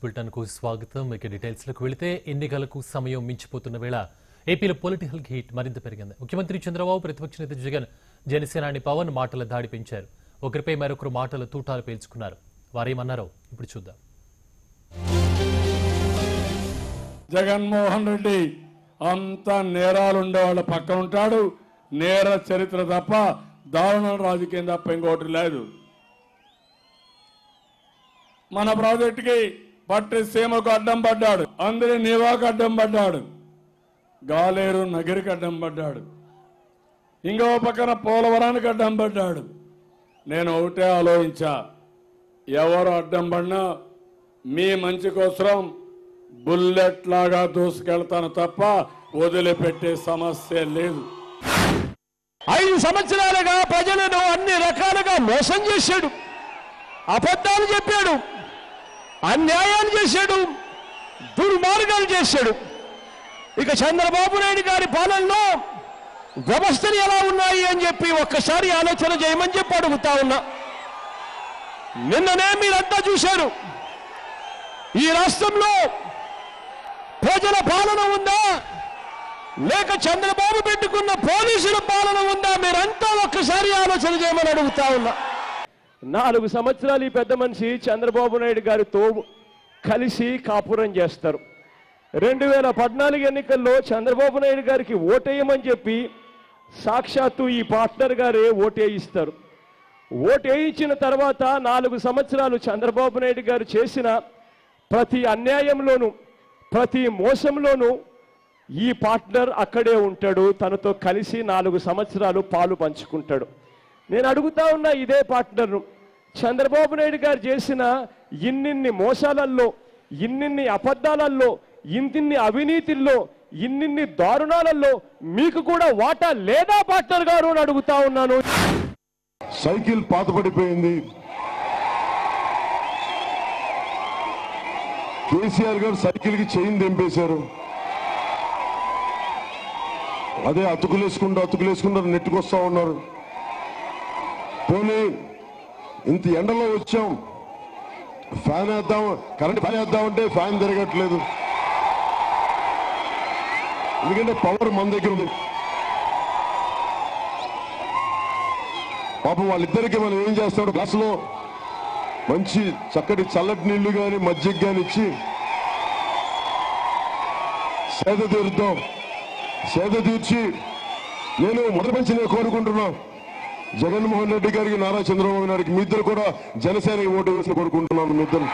బులెటిన్కు స్వాగతం. ఇక డీటెయిల్స్లోకి వెళితే ఎన్నికలకు సమయం మించిపోతున్న వేళ ఏపీలో పొలిటికల్ హీట్ మరింత పెరిగింది. ముఖ్యమంత్రి చంద్రబాబు, ప్రతిపక్ష నేత జగన్, జనసేనాని పవన్ మాటల దాడి పెంచారు. ఒకరిపై మరొకరు మాటల తూటాలు పేల్చుకున్నారు. వారేమన్నారో ఇప్పుడు చూద్దాం. జగన్మోహన్ రెడ్డి అంతా నేరాలుండే వాళ్ళ పక్కన ఉంటాడు. నేర చరిత్ర తప్ప దారుణ రాజకీయం తప్ప ఇంకోటి లేదు. మన ప్రాజెక్టుకి పట్టి సీమకు అడ్డం పడ్డాడు, అందరి నివాకు అడ్డం పడ్డాడు, గాలేరు నగిరికి అడ్డం పడ్డాడు, ఇంకో పక్కన పోలవరానికి అడ్డం పడ్డాడు. నేను ఒకటే ఆలోచించా, ఎవరు అడ్డం పడినా మీ మంచి కోసం బుల్లెట్ లాగా దూసుకెళ్తాను తప్ప వదిలిపెట్టే సమస్య లేదు. 5 సంవత్సరాలుగా ప్రజలను అన్ని రకాలుగా మోసం చేశాడు, అబద్ధాలు చెప్పాడు, అన్యాయాలు చేశాడు, దుర్మార్గాలు చేశాడు. ఇక చంద్రబాబు నాయుడు గారి పాలనలో వ్యవస్థలు ఎలా ఉన్నాయి అని చెప్పి ఒక్కసారి ఆలోచన చేయమని చెప్పి అడుగుతా ఉన్నా. నిన్ననే మీరంతా చూశారు, ఈ రాష్ట్రంలో ప్రజల పాలన ఉందా లేక చంద్రబాబు పెట్టుకున్న పోలీసుల పాలన ఉందా? మీరంతా ఒక్కసారి ఆలోచన చేయమని అడుగుతా ఉన్నా. 4 సంవత్సరాలు ఈ పెద్ద మనిషి చంద్రబాబు నాయుడు గారితో కలిసి కాపురం చేస్తారు. 2014 ఎన్నికల్లో చంద్రబాబు నాయుడు గారికి ఓటేయమని చెప్పి సాక్షాత్తు ఈ పార్ట్నర్ గారే ఓటేయిస్తారు. ఓటేయించిన తర్వాత 4 సంవత్సరాలు చంద్రబాబు నాయుడు గారు చేసిన ప్రతి అన్యాయంలోనూ ప్రతి మోసంలోనూ ఈ పార్ట్నర్ అక్కడే ఉంటాడు, తనతో కలిసి 4 సంవత్సరాలు పాలు పంచుకుంటాడు. నేను అడుగుతా ఉన్న ఇదే పార్ట్నర్ను, చంద్రబాబు నాయుడు గారు చేసిన ఇన్నిన్ని మోసాలల్లో, ఇన్నిన్ని అబద్ధాలల్లో, ఇన్నిన్ని అవినీతిల్లో, ఇన్నిన్ని దారుణాలలో మీకు కూడా వాటా లేదా పార్ట్నర్ గారు అని అడుగుతా ఉన్నాను. సైకిల్ పాతపడిపోయింది. కేసీఆర్ గారు సైకిల్ కి చైన్ తెంపేశారు. అదే అతుకులేసుకుంటూ నెట్టుకొస్తా ఉన్నారు. పోనీ ఇంత ఎండలో వచ్చాం, ఫ్యాన్ వేద్దాం, కరెంట్ ఫ్యాన్ వేద్దామంటే ఫ్యాన్ తిరగట్లేదు. ఎందుకంటే పవర్ మన దగ్గర ఉంది. పాపం వాళ్ళిద్దరికి మనం ఏం చేస్తాడు, గ్లాసులో మంచి చక్కటి చల్లటి నీళ్లు కానీ మజ్జిగ కానీ ఇచ్చి సేద తీర్చి నేను మొదటి నుంచి నేను కోరుకుంటున్నా, జగన్మోహన్ రెడ్డి గారికి, నారా చంద్రబాబు నాయుడికి, మీ ఇద్దరు కూడా జనసేనకి ఓటు వేసి కోరుకుంటున్నాను. మీ ఇద్దరు